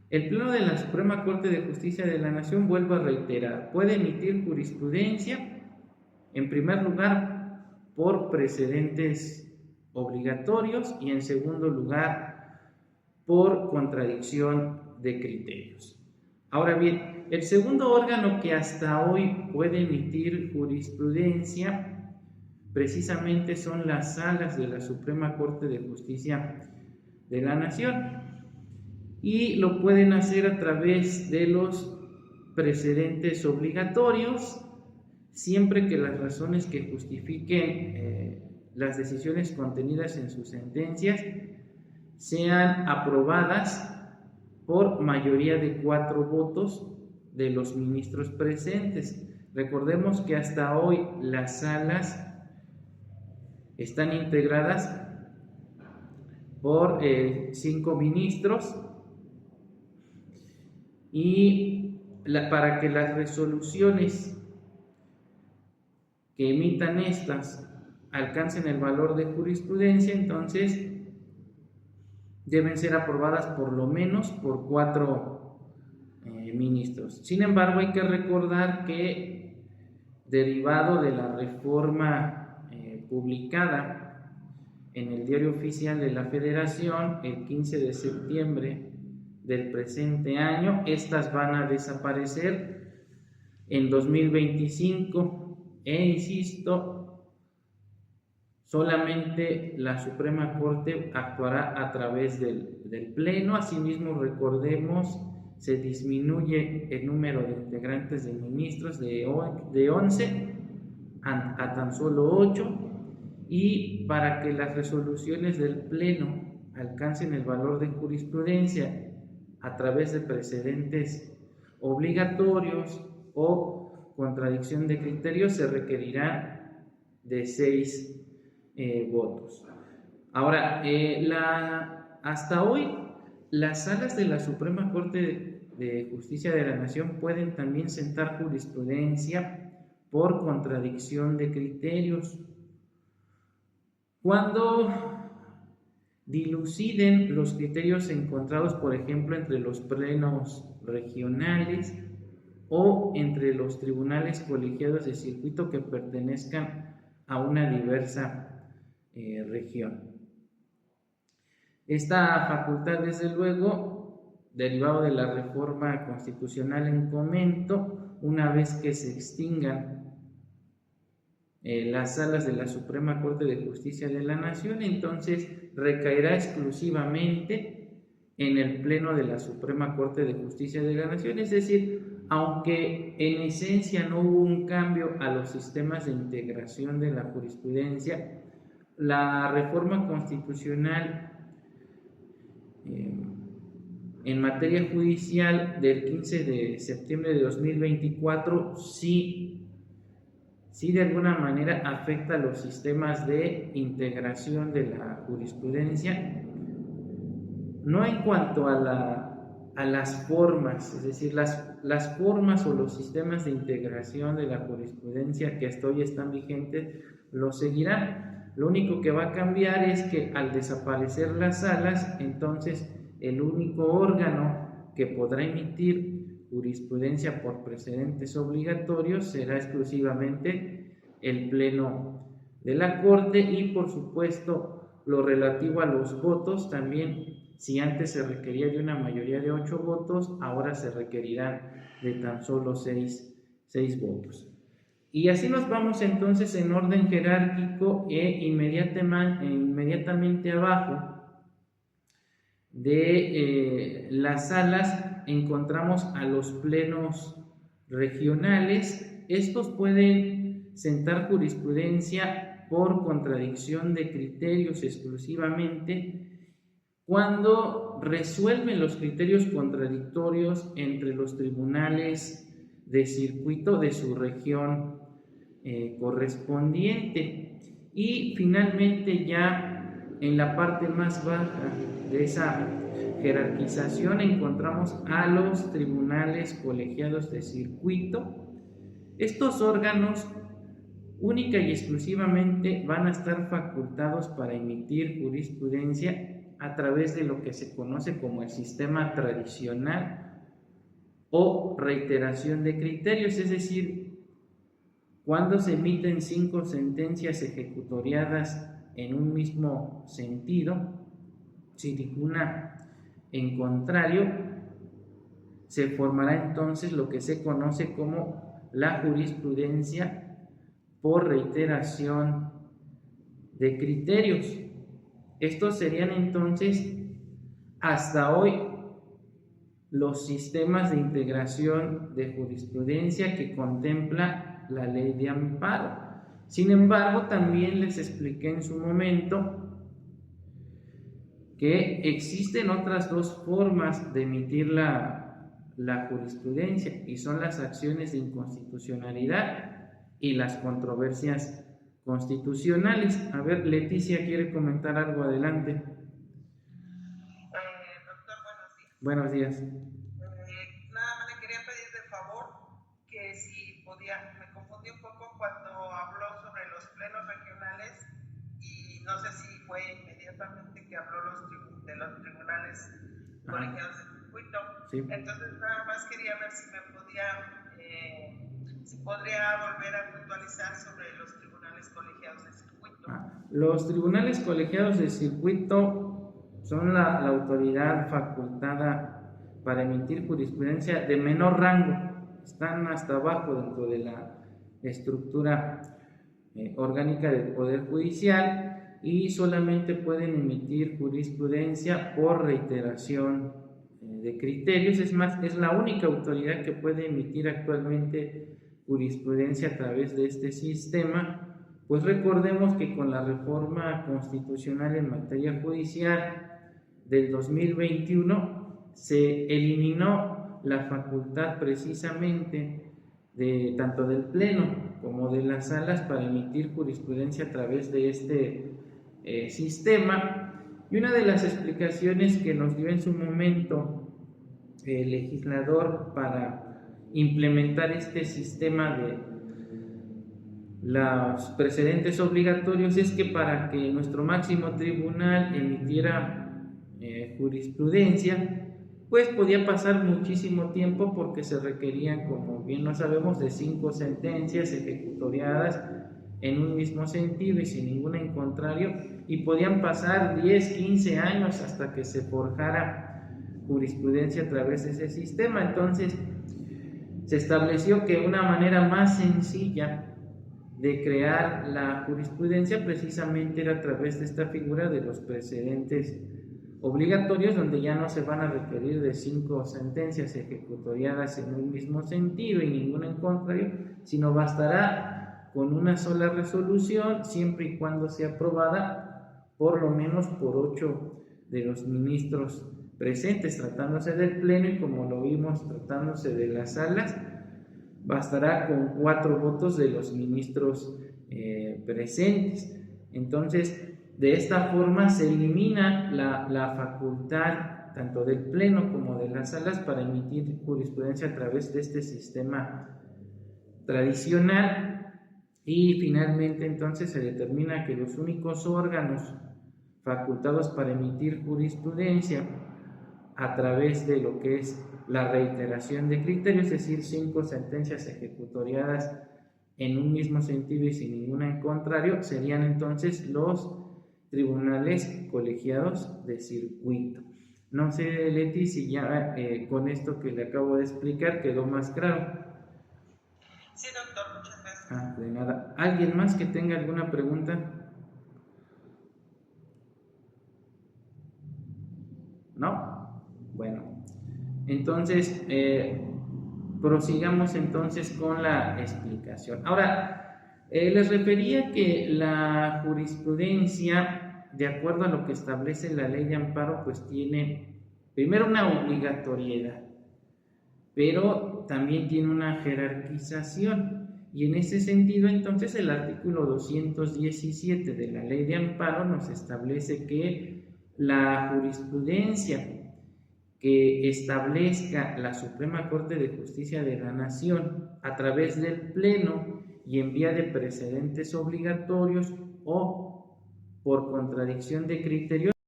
El Pleno de la Suprema Corte de Justicia de la Nación, vuelvo a reiterar, puede emitir jurisprudencia, en primer lugar, por precedentes obligatorios y en segundo lugar, por contradicción de criterios. Ahora bien, el segundo órgano que hasta hoy puede emitir jurisprudencia precisamente son las salas de la Suprema Corte de Justicia de la Nación, y lo pueden hacer a través de los precedentes obligatorios, siempre que las razones que justifiquen las decisiones contenidas en sus sentencias sean aprobadas por mayoría de 4 votos de los ministros presentes. Recordemos que hasta hoy las salas están integradas por 5 ministros, y para que las resoluciones que emitan estas alcancen el valor de jurisprudencia, entonces deben ser aprobadas por lo menos por 4 ministros. Sin embargo, hay que recordar que, derivado de la reforma publicada en el Diario Oficial de la Federación el 15 de septiembre del presente año, estas van a desaparecer en 2025 insisto, solamente la Suprema Corte actuará a través del Pleno. Asimismo, recordemos, se disminuye el número de integrantes de ministros de 11 a tan solo 8, y para que las resoluciones del Pleno alcancen el valor de jurisprudencia a través de precedentes obligatorios o contradicción de criterios, se requerirá de 6 votos. Ahora, hasta hoy, las salas de la Suprema Corte de Justicia de la Nación pueden también sentar jurisprudencia por contradicción de criterios cuando diluciden los criterios encontrados, por ejemplo, entre los plenos regionales o entre los tribunales colegiados de circuito que pertenezcan a una diversa región. Esta facultad, desde luego, derivado de la reforma constitucional en comento, una vez que se extingan las salas de la Suprema Corte de Justicia de la Nación, entonces recaerá exclusivamente en el Pleno de la Suprema Corte de Justicia de la Nación. Es decir, aunque en esencia no hubo un cambio a los sistemas de integración de la jurisprudencia, la reforma constitucional en materia judicial del 15 de septiembre de 2024 sí de alguna manera afecta los sistemas de integración de la jurisprudencia, no en cuanto a las formas, es decir, las formas o los sistemas de integración de la jurisprudencia que hasta hoy están vigentes lo seguirán. Lo único que va a cambiar es que al desaparecer las salas, entonces el único órgano que podrá emitir jurisprudencia por precedentes obligatorios será exclusivamente el Pleno de la Corte, y por supuesto lo relativo a los votos también. Si antes se requería de una mayoría de 8 votos, ahora se requerirán de tan solo 6 votos. Y así nos vamos entonces en orden jerárquico, inmediatamente abajo de las salas encontramos a los plenos regionales. Estos pueden sentar jurisprudencia por contradicción de criterios exclusivamente cuando resuelven los criterios contradictorios entre los tribunales de circuito de su región correspondiente. Y finalmente, ya en la parte más baja de esa jerarquización, encontramos a los tribunales colegiados de circuito. Estos órganos única y exclusivamente van a estar facultados para emitir jurisprudencia a través de lo que se conoce como el sistema tradicional o reiteración de criterios, es decir, cuando se emiten 5 sentencias ejecutoriadas en un mismo sentido, sin ninguna en contrario, se formará entonces lo que se conoce como la jurisprudencia por reiteración de criterios. Estos serían entonces hasta hoy los sistemas de integración de jurisprudencia que contempla la ley de amparo. Sin embargo, también les expliqué en su momento que existen otras dos formas de emitir la jurisprudencia, y son las acciones de inconstitucionalidad y las controversias constitucionales. A ver, Leticia quiere comentar algo, adelante. Doctor, buenos días. Nada más le quería pedir de favor que si podía, me confundí un poco cuando habló sobre los plenos regionales y no sé si fue inmediatamente que habló de los tribunales colegiados de circuito. Sí. Entonces nada más quería ver si me podía, si podría volver a puntualizar sobre los tribunales colegiados de circuito. Los tribunales colegiados de circuito son la autoridad facultada para emitir jurisprudencia de menor rango, están hasta abajo dentro de la estructura orgánica del Poder Judicial y solamente pueden emitir jurisprudencia por reiteración de criterios. Es más, es la única autoridad que puede emitir actualmente jurisprudencia a través de este sistema. Pues recordemos que con la reforma constitucional en materia judicial del 2021 se eliminó la facultad precisamente de tanto del Pleno como de las salas para emitir jurisprudencia a través de este sistema. Y una de las explicaciones que nos dio en su momento el legislador para implementar este sistema de los precedentes obligatorios es que para que nuestro máximo tribunal emitiera jurisprudencia, pues podía pasar muchísimo tiempo porque se requerían, como bien lo sabemos, de 5 sentencias ejecutoriadas en un mismo sentido y sin ninguna en contrario, y podían pasar 10, 15 años hasta que se forjara jurisprudencia a través de ese sistema. Entonces se estableció que una manera más sencilla de crear la jurisprudencia precisamente era a través de esta figura de los precedentes obligatorios, donde ya no se van a requerir de 5 sentencias ejecutoriadas en un mismo sentido y ninguna en contrario, sino bastará con una sola resolución, siempre y cuando sea aprobada por lo menos por 8 de los ministros presentes, tratándose del Pleno, y como lo vimos tratándose de las salas, bastará con 4 votos de los ministros presentes. Entonces, de esta forma se elimina la facultad tanto del Pleno como de las salas para emitir jurisprudencia a través de este sistema tradicional, y finalmente entonces se determina que los únicos órganos facultados para emitir jurisprudencia a través de lo que es la reiteración de criterios, es decir, 5 sentencias ejecutoriadas en un mismo sentido y sin ninguna en contrario, serían entonces los tribunales colegiados de circuito. No sé, Leti, si ya con esto que le acabo de explicar quedó más claro. Sí, doctor, muchas gracias. De nada. ¿Alguien más que tenga alguna pregunta? ¿No? Bueno, entonces prosigamos entonces con la explicación. Ahora, les refería que la jurisprudencia, de acuerdo a lo que establece la ley de amparo, pues tiene primero una obligatoriedad, pero también tiene una jerarquización. Y en ese sentido, entonces, el artículo 217 de la ley de amparo nos establece que la jurisprudencia que establezca la Suprema Corte de Justicia de la Nación a través del Pleno y en vía de precedentes obligatorios o por contradicción de criterios